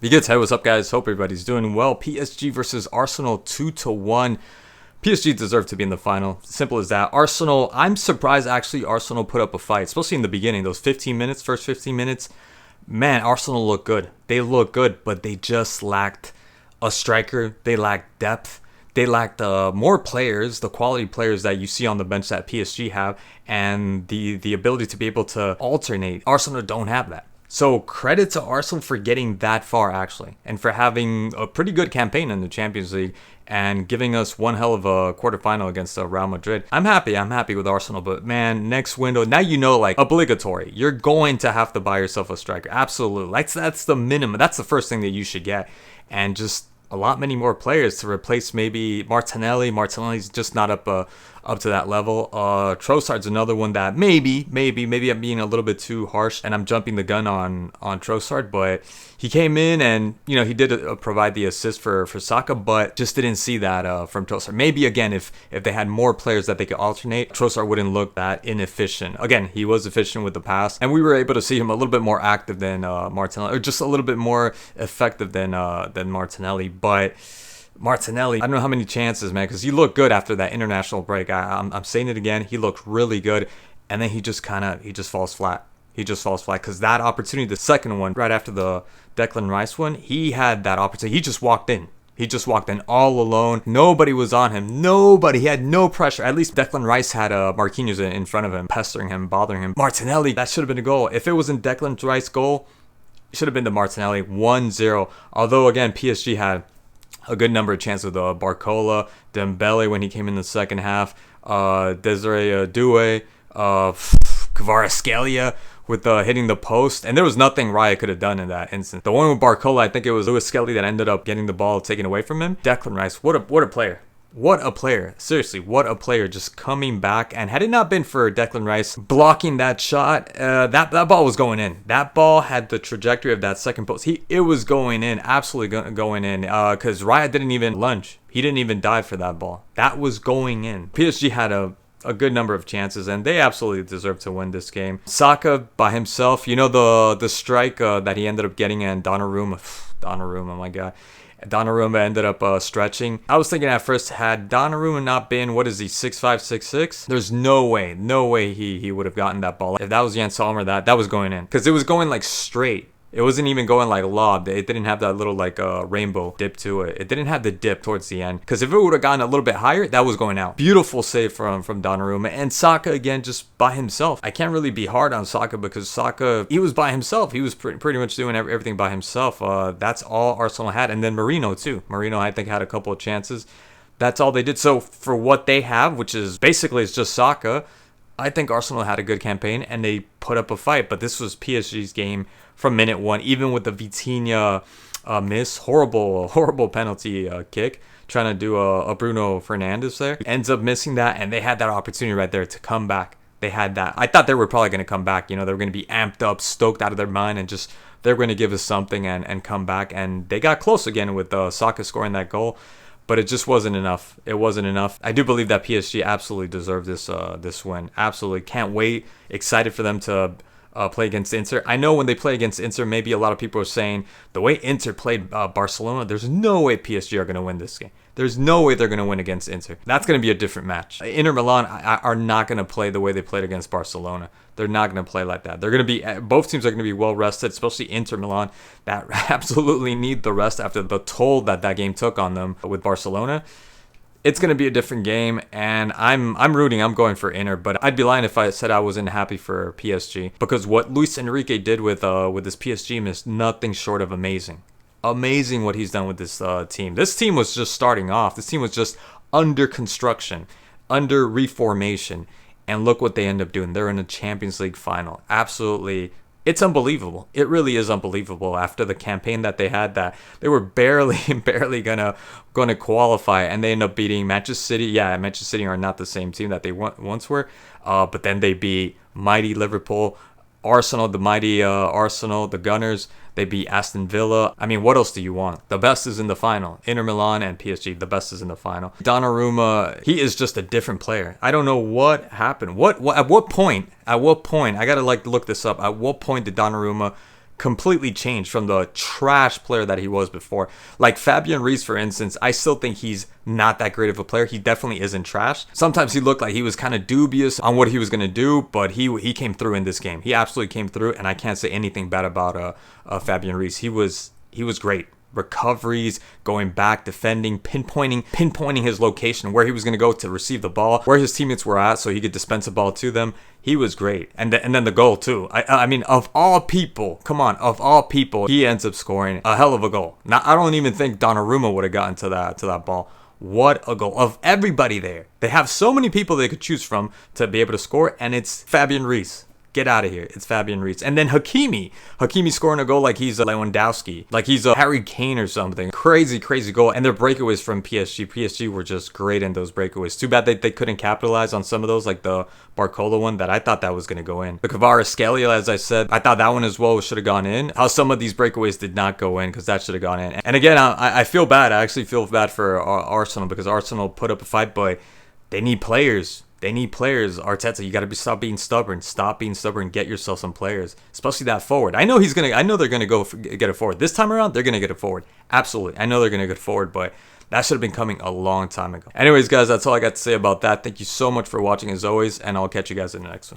Be good. Hey, what's up, guys? Hope everybody's doing well. PSG versus Arsenal 2-1. PSG deserved to be in the final. Simple as that. Arsenal, I'm surprised actually Arsenal put up a fight, especially in the beginning, those 15 minutes, first 15 minutes. Man, Arsenal looked good. They looked good, but they just lacked a striker. They lacked depth. They lacked more players, the quality players that you see on the bench that PSG have, and the ability to be able to alternate. Arsenal don't have that. So credit to Arsenal for getting that far, actually, and for having a pretty good campaign in the Champions League and giving us one hell of a quarterfinal against Real Madrid. I'm happy with Arsenal, but man, next window, now you know, like, obligatory. You're going to have to buy yourself a striker. Absolutely. That's the minimum. That's the first thing that you should get. And just a lot many more players to replace maybe Martinelli. Martinelli's just not up to that level. Trossard's another one that maybe I'm being a little bit too harsh and I'm jumping the gun on Trossard, but he came in and he did provide the assist for Saka, but just didn't see that from Trossard. Maybe again if they had more players that they could alternate, Trossard wouldn't look that inefficient. Again, he was efficient with the pass, and we were able to see him a little bit more active than Martinelli, or just a little bit more effective than Martinelli, but. Martinelli, I don't know how many chances, man, because he looked good after that international break. I'm saying it again. He looked really good, and then he just falls flat. He just falls flat because that opportunity, the second one, right after the Declan Rice one, he had that opportunity. He just walked in. He just walked in all alone. Nobody was on him. Nobody. He had no pressure. At least Declan Rice had Marquinhos in front of him, pestering him, bothering him. Martinelli, that should have been a goal. If it wasn't Declan Rice's goal, it should have been to Martinelli, 1-0. Although, again, PSG had a good number of chances with Barcola, Dembele when he came in the second half, Desiree Doué, Kvaratskhelia with hitting the post, and there was nothing Raya could have done in that instant. The one with Barcola, I think it was Lewis Skelly that ended up getting the ball taken away from him. Declan Rice, what a player. What a player. Seriously, what a player, just coming back. And had it not been for Declan Rice blocking that shot, that ball was going in. That ball had the trajectory of that second post. It was going in, absolutely going in, because Raya didn't even lunge. He didn't even dive for that ball. That was going in. PSG had a good number of chances, and they absolutely deserve to win this game. Saka by himself, the strike that he ended up getting, and Donnarumma, my God. Donnarumma ended up stretching. I was thinking at first, had Donnarumma not been, 6'5", 6'6", there's no way he would have gotten that ball. If that was Jan Sommer, that was going in. Because it was going like straight. It wasn't even going like lobbed. It didn't have that little rainbow dip to it. It didn't have the dip towards the end. Because if it would have gone a little bit higher, that was going out. Beautiful save from Donnarumma. And Saka, again, just by himself. I can't really be hard on Saka because Saka, he was by himself. He was pretty much doing everything by himself. That's all Arsenal had. And then Marino, too. Marino, I think, had a couple of chances. That's all they did. So for what they have, which is basically it's just Saka, I think Arsenal had a good campaign and they put up a fight. But this was PSG's game from minute one, even with the Vitinha miss, horrible penalty kick, trying to do a Bruno Fernandes there. Ends up missing that, and they had that opportunity right there to come back. They had that. I thought they were probably going to come back. They were going to be amped up, stoked out of their mind, and just they're going to give us something and come back. And they got close again with Saka scoring that goal. But it just wasn't enough. It wasn't enough. I do believe that PSG absolutely deserved this win. Absolutely. Can't wait. Excited for them to play against Inter. I know when they play against Inter, maybe a lot of people are saying the way Inter played Barcelona, there's no way PSG are going to win this game. There's no way they're going to win against Inter. That's going to be a different match. Inter Milan are not going to play the way they played against Barcelona. They're not going to play like that. They're going to be, both teams are going to be well rested, especially Inter Milan that absolutely need the rest after the toll that game took on them with Barcelona. It's going to be a different game, and I'm rooting. I'm going for Inter, but I'd be lying if I said I wasn't happy for PSG, because what Luis Enrique did with this PSG is nothing short of amazing. Amazing what he's done with this team. This team was just starting off. This team was just under construction, under reformation, and look what they end up doing. They're in a Champions League final. Absolutely. It's unbelievable. It really is unbelievable after the campaign that they had, that they were barely gonna qualify, and they end up beating Manchester City. Yeah, Manchester City are not the same team that they once were, but then they beat mighty Liverpool, Arsenal, the mighty Arsenal, the Gunners. They beat Aston Villa. I mean, what else do you want? The best is in the final. Inter Milan and PSG, the best is in the final. Donnarumma, he is just a different player. I don't know what happened. At what point? I gotta look this up. At what point did Donnarumma completely changed from the trash player that he was before. Like Fabian Ruiz, for instance, I still think he's not that great of a player. He definitely isn't trash. Sometimes he looked like he was kind of dubious on what he was going to do, but he came through in this game. He absolutely came through, and I can't say anything bad about Fabian Ruiz. He was great. Recoveries, going back, defending, pinpointing his location, where he was going to go to receive the ball, where his teammates were at so he could dispense the ball to them. He was great. And then the goal too. I mean, of all people, come on, of all people, he ends up scoring a hell of a goal. Now, I don't even think Donnarumma would have gotten to that ball. What a goal. Of everybody there, they have so many people they could choose from to be able to score, and it's Fabian Ruiz. Get out of here. It's Fabian Ruiz. And then Hakimi scoring a goal like he's a Lewandowski, like he's a Harry Kane or something. Crazy goal. And their breakaways from PSG. PSG were just great in those breakaways. Too bad they couldn't capitalize on some of those, like the Barcola one that I thought that was going to go in. The Kvaratskhelia, as I said, I thought that one as well should have gone in. How some of these breakaways did not go in, because that should have gone in. And again, I feel bad. I actually feel bad for Arsenal, because Arsenal put up a fight, but they need players. They need players. Arteta, you got to stop being stubborn. Stop being stubborn. Get yourself some players, especially that forward. I know they're gonna go get it forward this time around. They're gonna get it forward. Absolutely, I know they're gonna get forward, but that should have been coming a long time ago. Anyways, guys, that's all I got to say about that. Thank you so much for watching as always, and I'll catch you guys in the next one.